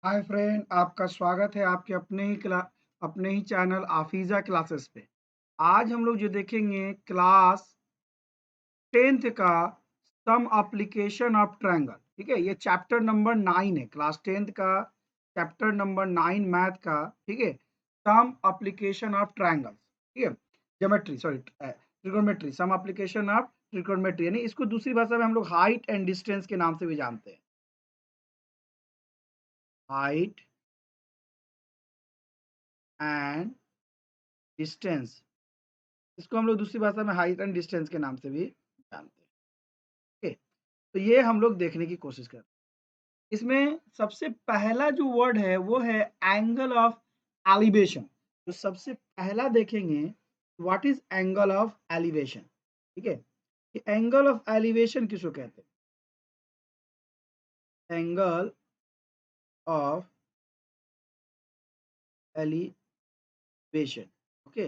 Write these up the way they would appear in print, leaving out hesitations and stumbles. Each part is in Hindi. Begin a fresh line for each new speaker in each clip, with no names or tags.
हाय फ्रेंड, आपका स्वागत है आपके अपने ही चैनल आफीज़ा क्लासेस पे। आज हम लोग जो देखेंगे क्लास 10th का सम एप्लीकेशन ऑफ ट्रायंगल। ठीक है, ये चैप्टर नंबर 9 है, क्लास 10th का चैप्टर नंबर 9 मैथ का। ठीक है, सम एप्लीकेशन ऑफ ट्रायंगल। ठीक है, geometry sorry trigonometry, some application of trigonometry, यानी इसको दूसरी भाषा में हम लोग हाइट एंड डिस्टेंस के नाम से भी जानते हैं। हाइट एंड डिस्टेंस, इसको हम लोग दूसरी भाषा में हाइट एंड डिस्टेंस के नाम से भी जानते हैं। ओके, तो ये हम लोग देखने की कोशिश करते हैं। इसमें सबसे पहला जो वर्ड है वो है एंगल ऑफ एलिवेशन। तो सबसे पहला देखेंगे what is angle of elevation. ठीक है, कि एंगल ऑफ एलिवेशन किसको कहते हैं? Angle of elevation. Okay,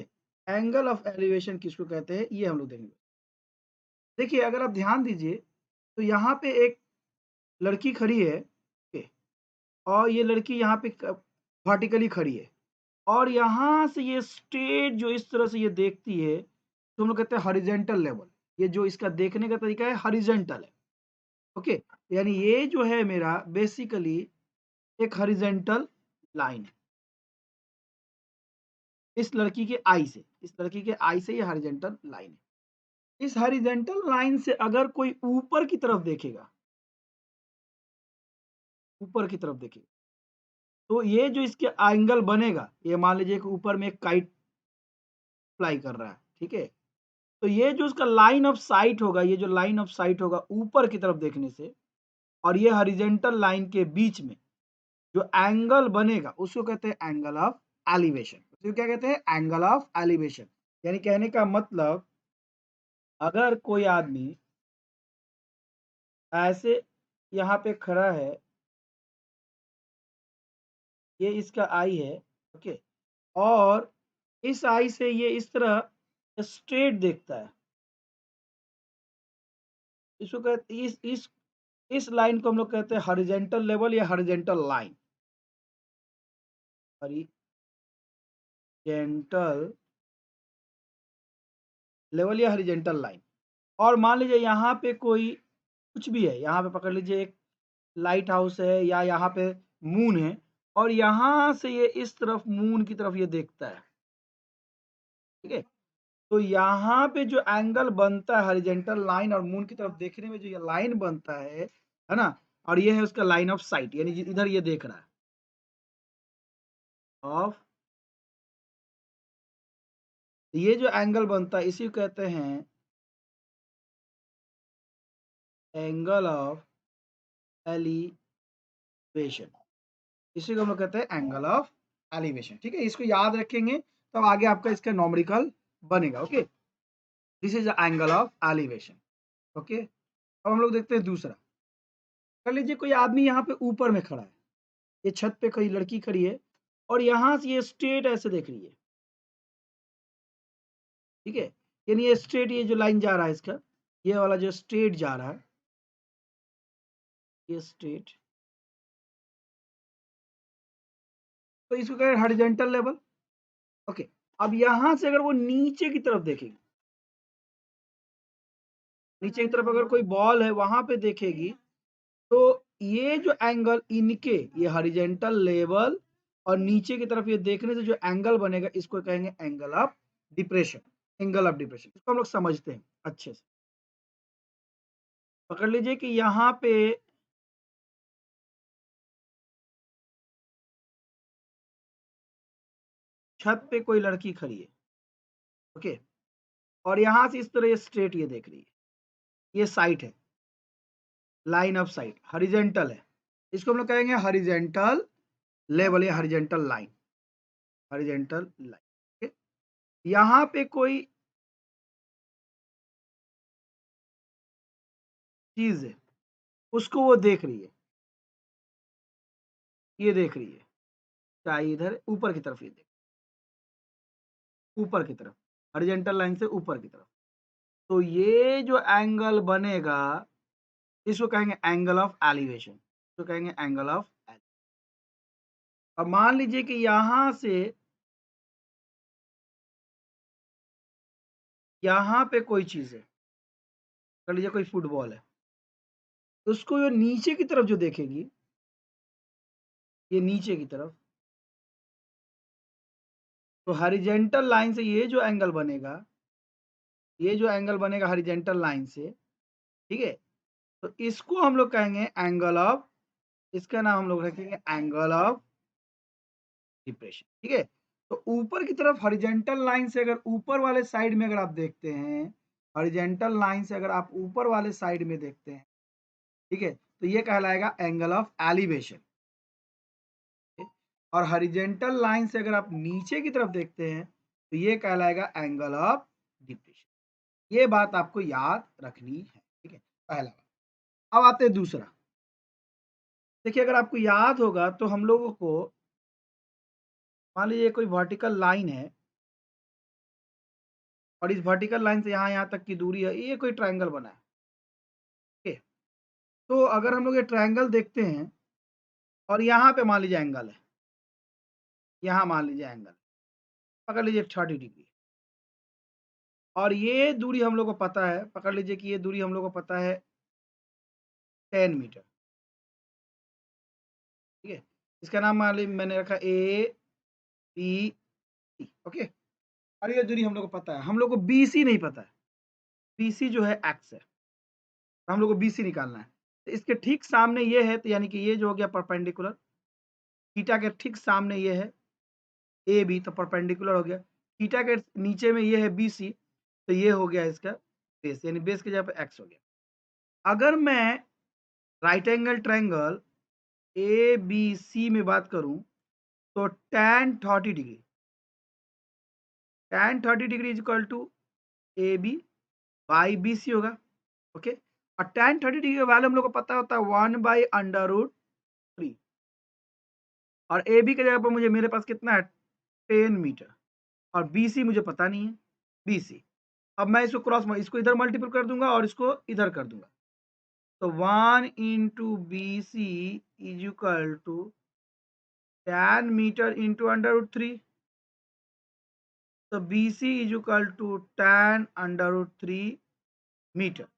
angle of elevation किसको कहते हैं ये हम लोग देखेंगे। देखिए, अगर आप ध्यान दीजिए तो यहाँ पे एक लड़की खड़ी है। ओके, और ये लड़की यहाँ पे वर्टिकली खड़ी है और यहाँ से ये स्ट्रेट जो इस तरह से ये देखती है तो हम लोग कहते हैं हॉरिजेंटल लेवल। ये जो इसका देखने का तरीका है हॉरिजेंटल है। ओके, यानी ये जो है मेरा बेसिकली एक हॉरिजेंटल लाइन है। इस लड़की के आई से ये हॉरिजेंटल लाइन है। इस हॉरिजेंटल लाइन से अगर कोई ऊपर की तरफ देखेगा, ऊपर की तरफ देखेगा, तो ये जो इसके एंगल बनेगा, ये मान लीजिए कि ऊपर में एक काइट फ्लाई कर रहा है। ठीक है, तो ये जो उसका लाइन ऑफ साइट होगा, ये जो लाइन ऑफ साइट होगा ऊपर की तरफ देखने से और ये हॉरिजेंटल लाइन के बीच में जो एंगल बनेगा उसको कहते हैं एंगल ऑफ एलिवेशन। उसको क्या कहते हैं? Angle of elevation. यानी कहने का मतलब, अगर कोई आदमी ऐसे यहाँ पे खड़ा है, ये इसका आई है। ओके, और इस आई से ये इस तरह स्ट्रेट देखता है, इसको कहते इस लाइन को हम लोग कहते हैं हॉरिजेंटल लेवल या हॉरिजेंटल लाइन। हॉरिजेंटल लेवल या हॉरिजेंटल लाइन। और मान लीजिए यहाँ पे कोई कुछ भी है, यहाँ पे पकड़ लीजिए एक लाइट हाउस है या यहाँ पे मून है और यहाँ से ये इस तरफ मून की तरफ ये देखता है। ठीक है, तो यहाँ पे जो एंगल बनता है हॉरिजेंटल लाइन और मून की तरफ देखने में जो ये लाइन बनता है ना, और ये है उसका लाइन ऑफ साइट, यानी इधर ये देख रहा है ऑफ, ये जो एंगल बनता है इसी को कहते हैं एंगल ऑफ एलिवेशन। इसी को हम लोग कहते हैं एंगल ऑफ एलिवेशन। ठीक है, इसको याद रखेंगे तब आगे आपका इसका नॉमेरिकल बनेगा। Okay, this is the angle of elevation. Okay, अब हम लोग देखते हैं दूसरा। कर लीजिए कोई आदमी यहाँ पे ऊपर में खड़ा है, ये छत पे कोई लड़की खड़ी है और यहाँ से ये स्ट्रेट ऐसे देख रही है। ठीक है, यानी ये स्ट्रेट, ये जो लाइन जा रहा है इसका, ये वाला जो स्ट्रेट जा रहा है, ये स्ट्रेट, तो इसको कहें हॉरिजॉन्टल लेवल। ओके, अब यहाँ से अगर वो नीचे की तरफ देखेगी, नीचे की तरफ अगर कोई बॉल है वहां पे देखेगी, तो ये जो एंगल इनके, ये हॉरिजेंटल लेवल और नीचे की तरफ ये देखने से जो एंगल बनेगा इसको कहेंगे angle of depression. Angle of depression इसको हम लोग समझते हैं अच्छे से। पकड़ लीजिए कि यहाँ पे छत पे कोई लड़की खड़ी है। ओके, और यहाँ से इस तरह ये स्ट्रेट ये देख रही है, ये साइट है, लाइन ऑफ साइट हॉरिजेंटल है, इसको हम लोग कहेंगे हॉरिजेंटल लेवल या हॉरिजेंटल लाइन। Horizontal line. यहाँ पे कोई चीज है, उसको वो देख रही है, ये देख रही है, चाहे इधर ऊपर की तरफ, ये देख ऊपर की तरफ, हॉरिजेंटल लाइन से ऊपर की तरफ, तो ये जो एंगल बनेगा इसको कहेंगे एंगल ऑफ एलिवेशन। इसको कहेंगे एंगल ऑफ एलिवेशन। अब मान लीजिए कि यहाँ पे कोई चीज़ है, मान लीजिए कोई फुटबॉल है, तो उसको ये नीचे की तरफ जो देखेगी, ये नीचे की तरफ, तो हॉरिज़ॉन्टल लाइन से ये जो एंगल बनेगा हॉरिज़ॉन्टल लाइन से, ठीक है? तो इसको हम लोग कहेंगे एंगल ऑफ, इसका नाम हम लोग रखेंगे एंगल ऑफ डिप्रेशन, ठीक है? तो ऊपर की तरफ हॉरिजॉन्टल लाइन से अगर ऊपर वाले साइड में अगर आप देखते हैं, हॉरिजॉन्टल लाइन से अगर आप ऊपर वाले साइड में देखते हैं, ठीक है? तो ये कहलाएगा एंगल ऑफ एलिवेशन। और हॉरिजॉन्टल लाइन से अगर आप नीचे की तरफ देखते हैं, तो ये कहलाएगा एंगल ऑफ डिप्रेशन। ये बात आपको याद रखनी है, ठीक है? पहला बात। अब आते हैं दूसरा। देखिए अगर आपको याद होगा तो हम लोगों को मान लीजिए कोई वर्टिकल लाइन है और इस वर्टिकल लाइन से यहाँ तक की दूरी है, ये कोई ट्रायंगल बना है, ठीक है? तो अगर हम लोग ये ट्रायंगल देखते हैं और यहाँ पे मान लीजिए एंगल है, यहाँ मान लीजिए एंगल, पकड़ लीजिए 30 डिग्री और ये दूरी हम लोग को पता है, पकड़ लीजिए कि ये दूरी हम लोग को पता है 10 मीटर, ठीक है? इसका नाम मान लीजिए मैंने रखा ए, बी, सी, ओके? और ये दूरी हम लोग को पता है, हम लोग को बीसी नहीं पता है, बीसी जो है एक्स है, तो हम लोग को बीसी निकालना है। तो इसके ठीक सामने ये है, तो यानी कि ये जो हो गया परपेंडिकुलर, थीटा के ठीक सामने ये है ए बी, तो परपेंडिकुलर हो गया। थीटा के नीचे में ये है बी सी, तो ये हो गया इसका बेस, यानी बेस की जगह पे एक्स हो गया। अगर मैं right angle triangle A B C में बात करूं तो tan 30 degree is equal to A B by B C होगा, ओके? और tan 30 डिग्री का वैल्यू हम लोग को पता होता है 1/√3 और ए बी की जगह पर मुझे मेरे पास कितना है 10 मीटर और बी सी मुझे पता नहीं है, बी सी। अब मैं इसको इधर मल्टीपल कर दूंगा और इसको इधर कर दूंगा, तो 1 into B C is equal to 10 metre into √3, तो B C is equal to 10√3 metre.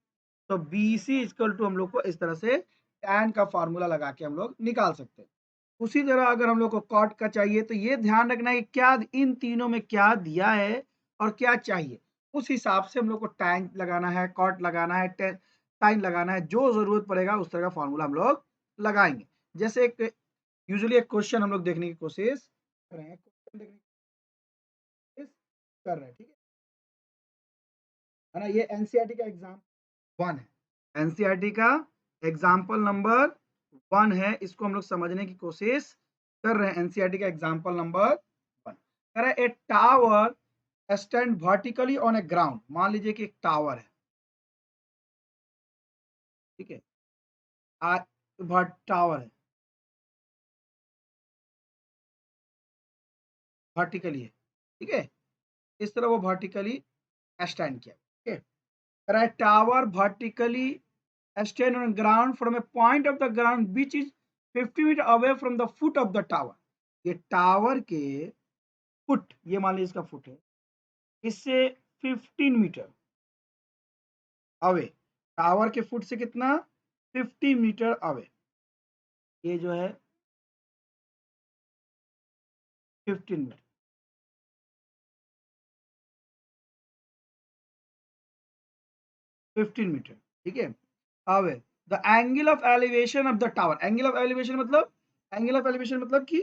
तो बी सी इक्वल टू हम लोग को इस तरह से tan का फॉर्मूला लगा के हम लोग निकाल सकते हैं। उसी तरह अगर हम लोग को कॉट का चाहिए तो ये ध्यान रखना है कि क्या इन तीनों में क्या दिया है और क्या चाहिए, उस हिसाब से हम लोग को टैन लगाना है, कॉट लगाना है, साइन लगाना है, जो जरूरत पड़ेगा उस तरह का फॉर्मूला हम लोग लगाएंगे। जैसे एक यूजुअली एक क्वेश्चन हम लोग देखने की कोशिश कर रहे हैं, क्वेश्चन देखने की कोशिश कर रहे हैं, ठीक है ना? ये एनसीईआरटी का एग्जाम 1 है, एनसीईआरटी का एग्जाम्पल नंबर 1 है, इसको हम लोग समझने की कोशिश कर रहे हैं। एनसीईआरटी का एग्जाम्पल नंबर 1 कह रहा है ए tower stand vertically on A ground. मान लीजिए कि एक टावर है, ठीक है? टावर है, वर्टिकली है, ठीक है? इस तरह वो वर्टिकली स्टैंड किया, ठीक है? कह रहा है tower vertically stand on ground from a point of the ground which is 50 metre away from the foot of the tower। ये टावर के फुट, ये मान लीजिए इसका फुट है, इससे 15 मीटर अवे, टावर के फुट से कितना 50 मीटर अवे, ये जो है 15 मीटर, 15 मीटर, ठीक है? Away the angle of elevation of the tower, angle of elevation मतलब कि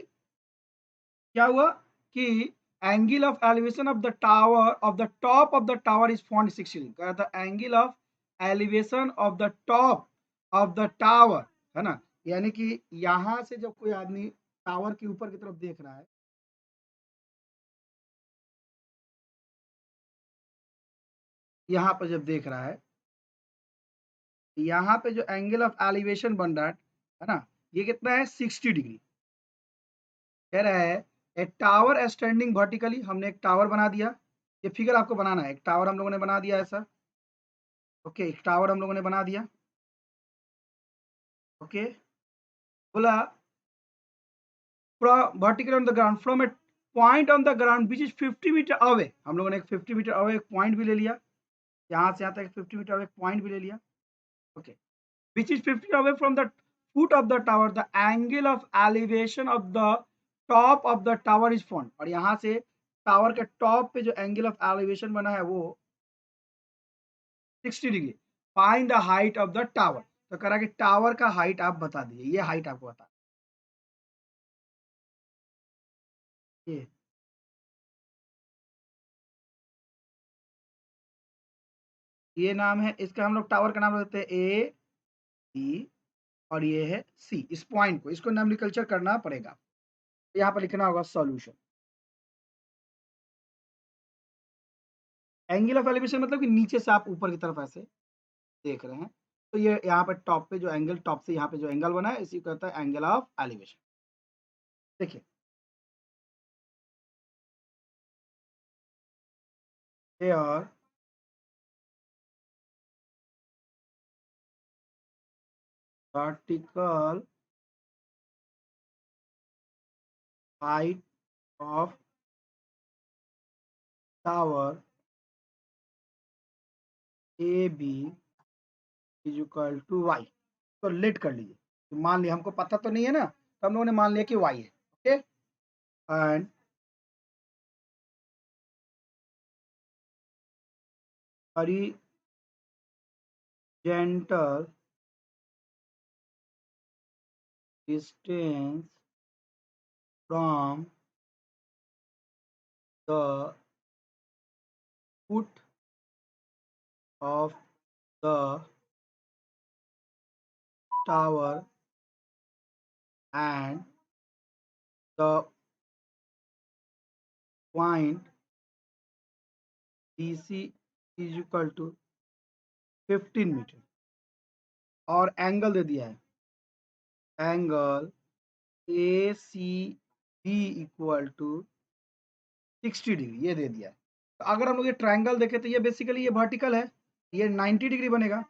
क्या हुआ कि angle of elevation of the tower of the top of the tower is 460 degree. The angle of elevation of the top of the tower, है ना? यानी कि यहां से जब कोई आदमी टावर के ऊपर की तरफ देख रहा है, यहाँ पर जब देख रहा है, यहाँ पे जो एंगल ऑफ एलिवेशन बन रहा है ना, ये कितना है 60 डिग्री। कह रहा है ए टावर स्टैंडिंग वर्टिकली, हमने एक टावर बना दिया, ये फिगर आपको बनाना है, एक टावर हम लोगों ने बना दिया ऐसा, ओके? एक टावर हम लोगों ने बना दिया, ओके? बोला from vertical on the ground from a point on the ground which is 50 metre away. हम लोगों ने एक 50 मीटर अवे एक पॉइंट भी ले लिया, यहाँ से यहाँ तक 50 मीटर अवे एक पॉइंट भी ले लिया। Okay, which is 50 away from the foot of the tower, the angle of elevation of the top of the tower is found। और यहाँ से टावर के टॉप पे जो एंगल ऑफ एलिवेशन बना है वो 60 degree. Find the height of the tower. तो कह रहा है कि टावर का हाइट आप बता दीजिए, ये हाइट आपको बता ये ये नाम है इसका, हम लोग टावर का नाम रखते हैं ए बी और ये है सी। इस पॉइंट को इसको नोमेनक्लेचर करना पड़ेगा, यहाँ पर लिखना होगा सॉल्यूशन। एंगल ऑफ एलिवेशन मतलब कि नीचे से आप ऊपर की तरफ ऐसे देख रहे हैं, तो ये यहाँ पर टॉप पे जो एंगल, टॉप से यहाँ पे जो एंगल बना है इसी को कहता है एंगल ऑफ एलिवेशन। देखिए here vertical height of tower AB is equal to y। तो लेट कर लीजिए, तो मान लिया, हमको पता तो नहीं है ना, तो हम लोगों ने मान लिया कि y है। Okay, and horizontal distance from the foot of the tower and the point BC is equal to 15 metre. और एंगल दे दिया है, angle A C B equal to 60 degree, ये दे दिया है। तो अगर हम लोग ये ट्रायंगल देखें तो ये बेसिकली ये वर्टिकल है, ये 90 डिग्री बनेगा,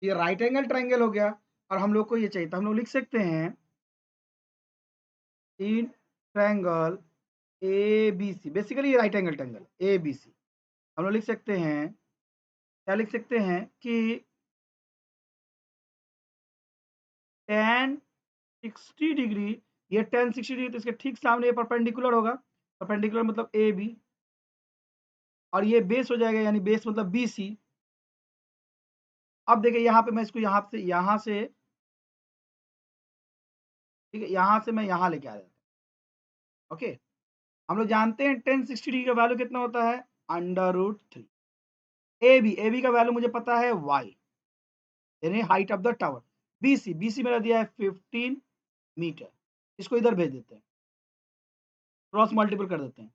ये राइट एंगल ट्रायंगल हो गया। और हम लोग को ये चाहिए, तो हम लोग लिख सकते हैं in triangle A B C, basically ये right angle triangle A B C, हम लोग लिख सकते हैं, क्या लिख सकते हैं कि tan 60 डिग्री, ये tan 60 डिग्री तो इसके ठीक सामने ये परपेंडिकुलर होगा, परपेंडिकुलर मतलब ए बी, और ये बेस हो जाएगा, यानी बेस मतलब बी सी। अब देखिए यहाँ पे मैं इसको यहाँ से ठीक है, यहाँ से मैं यहाँ लेके आ जाता हूँ। ओके, हम लोग जानते हैं tan 60 डिग्री का वैल्यू कितना होता है, √3। ए बी का वैल्यू मुझे पता है y, यानी height of the tower. B C मेरा दिया है 15 मीटर, इसको इधर भेज देते हैं, क्रॉस मल्टीपल कर देते हैं,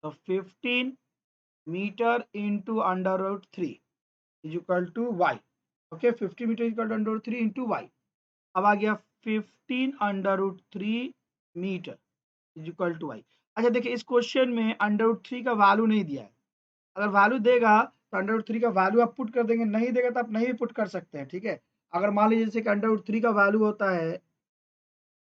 तो 15 metre into √3 is equal to Y. Okay, 50 metre equal to √3 into Y. अब आ गया 15 √3 metre is equal to Y. अच्छा देखिए, इस क्वेश्चन में √3 का वैल्यू नहीं दिया है, अगर वैल्यू देगा तो √3 का वैल्यू आप पुट कर देंगे, नहीं देगा तो आप नहीं भी पुट कर सकते हैं। ठीक है, अगर मान लीजिए जैसे कि √3 का वैल्यू होता है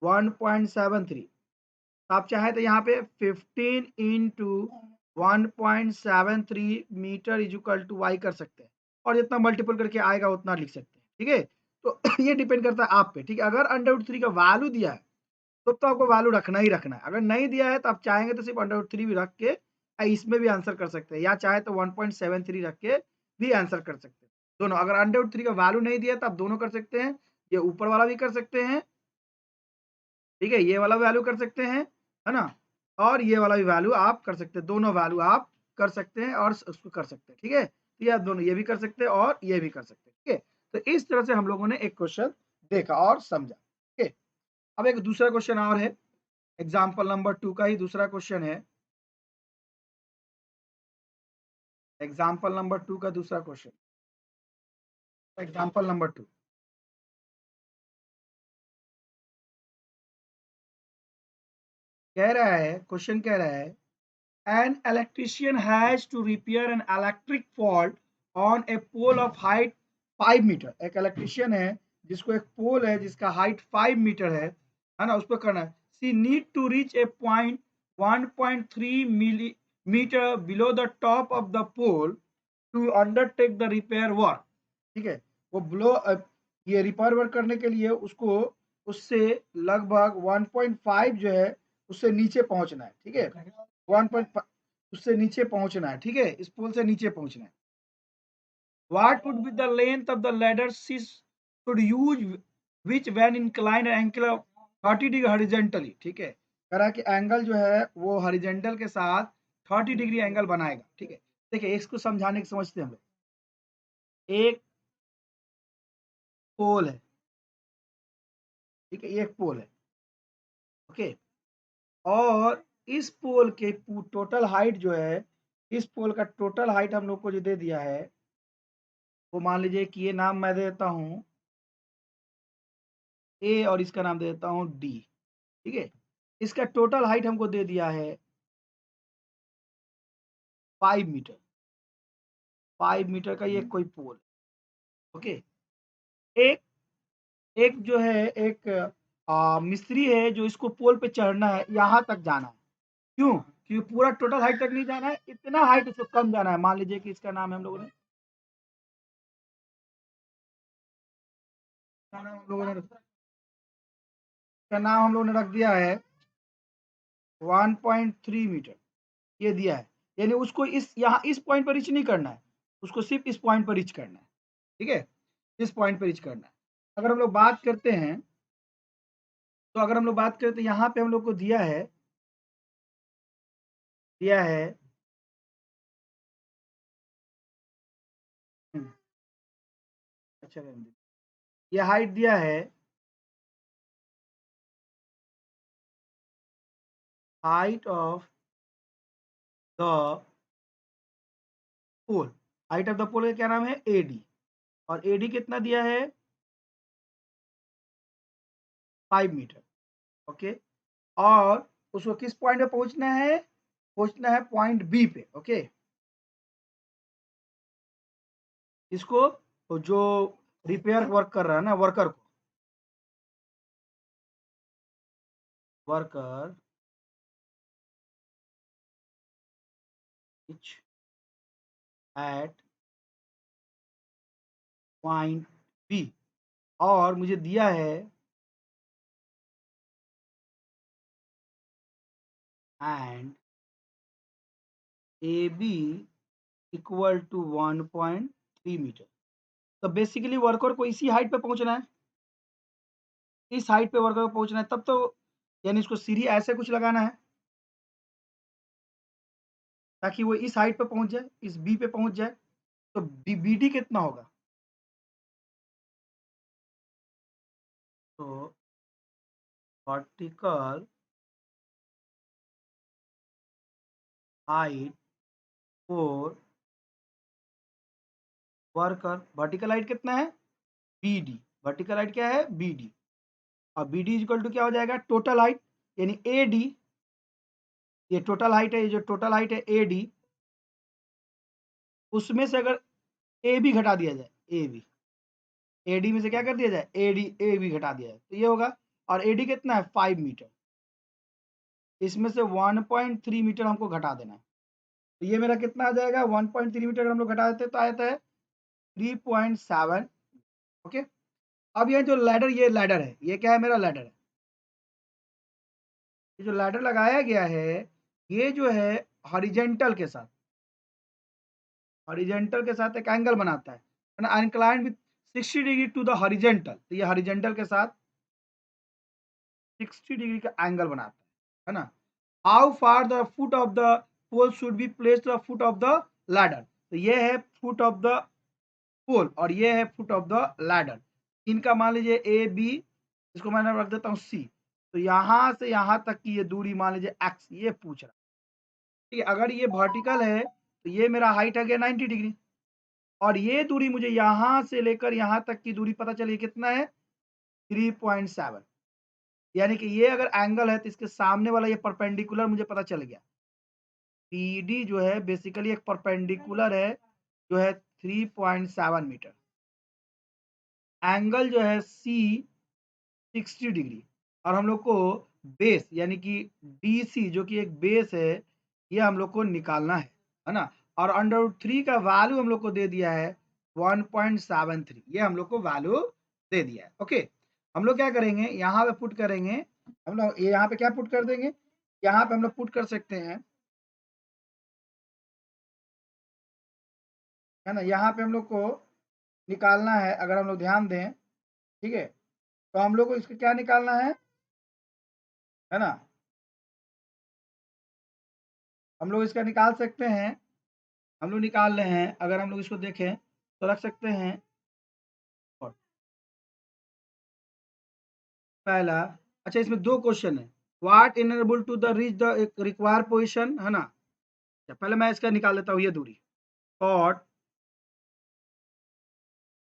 1.73, तो आप चाहे तो यहाँ पे 15 इंटू 1.73 metre is equal to Y कर सकते हैं, और जितना मल्टीपल करके आएगा उतना लिख सकते हैं। ठीक है, तो ये डिपेंड करता है आप पे। ठीक है, अगर √3 का वैल्यू दिया है तो आपको वैल्यू रखना ही रखना है, अगर नहीं दिया है तो आप चाहेंगे तो सिर्फ √3 भी रख के इसमें भी आंसर कर सकते हैं, या चाहे तो 1.73 रख के भी आंसर कर सकते हैं। दोनों, अगर √3 का वैल्यू नहीं दिया तो आप दोनों कर सकते हैं, ये ऊपर वाला भी कर सकते हैं, ठीक है, ये वाला वैल्यू कर सकते हैं, है ना, और ये वाला भी वैल्यू आप कर सकते हैं, दोनों वैल्यू आप कर सकते हैं और उसको कर सकते हैं। ठीक है, तो ये आप दोनों, ये भी कर सकते हैं और ये भी कर सकते हैं। ठीक है, तो इस तरह से हम लोगों ने एक क्वेश्चन देखा और समझा। ठीक है, अब एक दूसरा क्वेश्चन और है, एग्जाम्पल नंबर 2 का ही दूसरा क्वेश्चन है, एग्जाम्पल नंबर 2 का दूसरा क्वेश्चन, एग्जाम्पल नंबर 2 कह रहा है, क्वेश्चन कह रहा है an electrician has to repair an electric fault on a pole of height 5 metre. एक इलेक्ट्रिशियन है जिसको एक पोल है जिसका हाइट 5 मीटर है ना, उस पर करना है। she need to reach a point 1.3 millimeter below the top of the pole to undertake the repair work। ठीक है, वो ये रिपेयर वर्क करने के लिए उसको उससे लगभग 1.5 जो है उससे नीचे पहुंचना है। ठीक है, 1.5 उससे नीचे पहुंचना है। ठीक है, इस पोल से नीचे पहुंचना है। What would be the length of the ladder she should use which when inclined angle of 30 degree horizontally. ठीक है, कह रहा है कि एंगल जो है वो हॉरिजेंटल के साथ 30 डिग्री एंगल बनाएगा। ठीक है, देखिए इसको समझाने की समझते हैं हम लोग। एक पोल है, ठीक है, ये एक पोल है। ओके, और इस पोल के टोटल हाइट जो है, इस पोल का टोटल हाइट हम लोग को जो दे दिया है वो मान लीजिए कि ये नाम मैं दे देता हूँ ए और इसका नाम दे देता हूँ डी। ठीक है, इसका टोटल हाइट हमको दे दिया है 5 मीटर। 5 मीटर का ये कोई पोल। ओके, एक एक जो है एक मिस्त्री है जो इसको पोल पे चढ़ना है, यहाँ तक जाना है। क्यों? क्योंकि पूरा टोटल हाइट तक नहीं जाना है, इतना हाइट उसको कम जाना है। मान लीजिए कि इसका नाम है हम लोगों ने इसका नाम हम लोगों ने इसका नाम हम लोगों ने रख दिया है 1.3 मीटर, ये दिया है। यानी उसको इस यहाँ इस पॉइंट पर रीच नहीं करना है, उसको सिर्फ इस पॉइंट पर रीच करना है। ठीक है, इस पॉइंट पर रीच करना है। अगर हम लोग बात करते हैं तो अगर हम लोग बात करें तो यहाँ पे हम लोग को दिया है हम्म, अच्छा रहने दीजिए। ये हाइट दिया है, height of the pole. Height of the pole का क्या नाम है? एडी। और एडी कितना दिया है? 5 मीटर। ओके, और उसको किस पॉइंट पे पहुंचना है? पहुंचना है पॉइंट बी पे। ओके, इसको तो जो रिपेयर वर्क कर रहा है ना, worker which at point B, और मुझे दिया है and A B equal to 1.3 metre. तो बेसिकली वर्कर को इसी हाइट पे पहुंचना है, इस हाइट पे वर्कर को पहुंचना है। तब तो यानी इसको सीढ़ी ऐसे कुछ लगाना है ताकि वो इस हाइट पे पहुंच जाए, इस बी पे पहुंच जाए। तो बी डी कितना होगा? तो vertical height for worker, vertical height कितना है? B D. वर्टिकल हाइट क्या है? B D. और बी डी इक्वल टू क्या हो जाएगा? टोटल हाइट, यानी ए डी। ये टोटल हाइट है, ये जो टोटल हाइट है ए डी, उसमें से अगर ए बी घटा दिया जाए, ए बी, ए डी में से क्या कर दिया जाए? ए बी घटा दिया जाए, तो ये होगा। और ए डी कितना है? 5 मीटर। इसमें से 1.3 मीटर हमको घटा देना है। तो ये मेरा कितना आ जाएगा? 1.3 मीटर हम लोग घटा देते तो आता है 3.7। ओके, अब ये जो लैडर, ये लैडर है, ये क्या है? मेरा लैडर है। ये जो लैडर लगाया गया है, ये जो है हॉरिजेंटल के साथ, हॉरिजेंटल के साथ एक एंगल बनाता है inclined with 60 degree to the horizontal. तो ये हॉरिजेंटल के साथ 60 डिग्री का एंगल बनाता है ना। How far the foot of the pole should be placed the foot of the ladder. तो ये है फुट ऑफ द पोल और ये है फुट ऑफ द लैडर। इनका मान लीजिए ए बी, इसको मैंने रख देता हूँ सी। तो यहाँ से यहाँ तक की ये दूरी मान लीजिए एक्स, ये पूछ रहा है। ठीक है, अगर ये वर्टिकल है तो ये मेरा हाइट है गया 90 डिग्री, और ये दूरी मुझे यहाँ से लेकर यहाँ तक की दूरी पता चली कितना है? 3.7। यानी कि ये अगर एंगल है तो इसके सामने वाला ये परपेंडिकुलर मुझे पता चल गया। पीडी जो है बेसिकली एक परपेंडिकुलर है जो है 3.7 मीटर। एंगल जो है सी 60 डिग्री, और हम लोग को बेस यानी कि डीसी जो कि एक बेस है, ये हम लोग को निकालना है ना? और अंडर रूट 3 का वैल्यू हम लोग को दे दिया है 1.73, ये हम लोग को वैल्यू दे दिया है। ओके, हम लोग क्या करेंगे, यहाँ पे पुट करेंगे, हम लोग यहाँ पे क्या पुट कर देंगे, यहाँ पे हम लोग पुट कर सकते हैं, है ना? यहाँ पे हम लोग को निकालना है, अगर हम लोग ध्यान दें, ठीक है, तो हम लोग को इसका क्या निकालना है ना? हम लोग इसका निकाल सकते हैं, हम लोग निकाल रहे हैं, अगर हम लोग इसको देखें तो रख सकते हैं। और पहला, अच्छा इसमें दो क्वेश्चन है, what enable to the reach the require position, है ना? अच्छा, पहले मैं इसका निकाल लेता हूँ, ये दूरी cot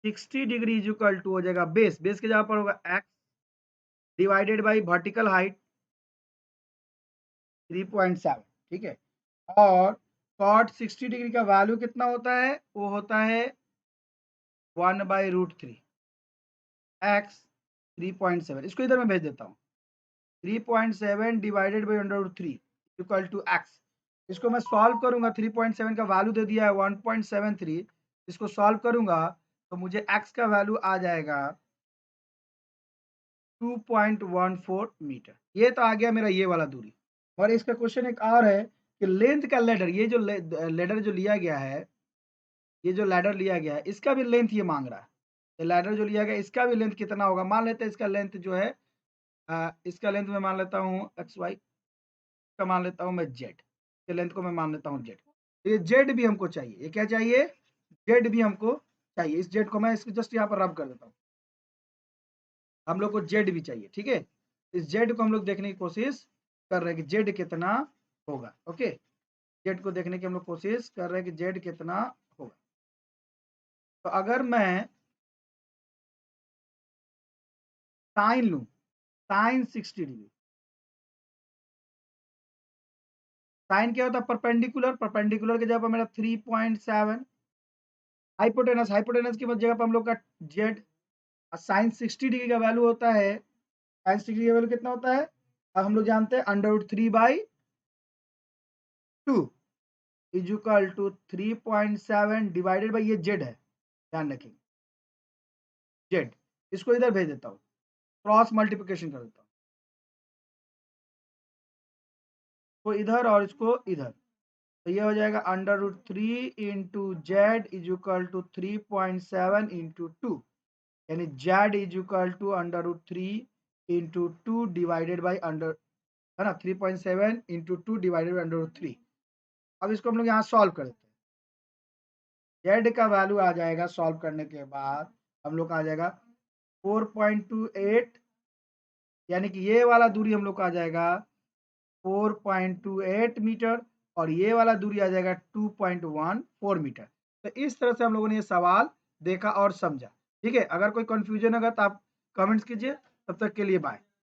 60 degree is equal to हो जाएगा बेस, बेस के जगह पर होगा X divided by vertical height 3.7, ठीक है, और कॉट 60 डिग्री का वैल्यू कितना होता है, वो होता है 1/√3 एक्स 3.7, इसको इधर मैं भेज देता हूँ, 3.7 divided by under root 3 equal to X. इसको मैं सॉल्व करूंगा, 3.7 का वैल्यू दे दिया है 1.73, इसको सॉल्व करूंगा तो मुझे एक्स का वैल्यू आ जाएगा 2.14 मीटर, ये तो आ गया मेरा ये वाला दूरी। और इसका क्वेश्चन एक और है कि लेंथ का लेडर, ये जो लेडर जो लिया गया है, ये जो लैडर लिया गया है, इसका भी लेंथ ये मांग रहा है, ये लैडर जो लिया गया इसका भी लेंथ कितना होगा, मान लेते हैं इसका लेंथ जो है, इसका लेंथ मैं मान लेता हूँ एक्स वाई का, मान लेता हूँ मैं जेड के लेंथ को मैं मान लेता हूँ जेड, तो ये जेड भी हमको चाहिए, ये क्या चाहिए, जेड भी हमको चाहिए, इस जेड को मैं इसको जस्ट यहाँ पर रब कर देता हूँ, हम लोग को जेड भी चाहिए, ठीक है, इस जेड को हम लोग देखने की कोशिश कर रहे हैं कि जेड कितना होगा। ओके, जेड को देखने की हम लोग कोशिश कर रहे हैं कि जेड कितना होगा, तो अगर मैं साइन लूं, साइन 60 डिग्री, साइन क्या होता है, परपेंडिकुलर, परपेंडिकुलर की जगह पर मेरा 3.7, हाइपोटेनस, हाइपोटेनस की जगह पर हम लोग का जेड, साइन 60 डिग्री का वैल्यू होता है, साइन 60 डिग्री का वैल्यू कितना होता है, अब हम लोग जानते हैं under root 3/2 is equal to 3.7 divided by, ये जेड है, ध्यान रखेंगे जेड, इसको इधर भेज देता हूँ, क्रॉस मल्टीप्लिकेशन कर देता हूँ, तो इधर और इसको इधर, तो ये हो जाएगा under root 3 into Z is equal to 3.7 into 2, यानी Z is equal to under root 3 into 2 divided by under, है ना, 3.7 into 2 divided by under root 3। अब इसको हम लोग यहाँ सॉल्व कर देते हैं, जेड का वैल्यू आ जाएगा सॉल्व करने के बाद हम लोग का आ जाएगा 4.28, यानी कि ये वाला दूरी हम लोग का आ जाएगा 4.28 मीटर, और ये वाला दूरी आ जाएगा 2.14 मीटर। तो इस तरह से हम लोगों ने ये सवाल देखा और समझा, ठीक है, अगर कोई कंफ्यूजन होगा तो आप कमेंट्स कीजिए, तब तक के लिए बाय।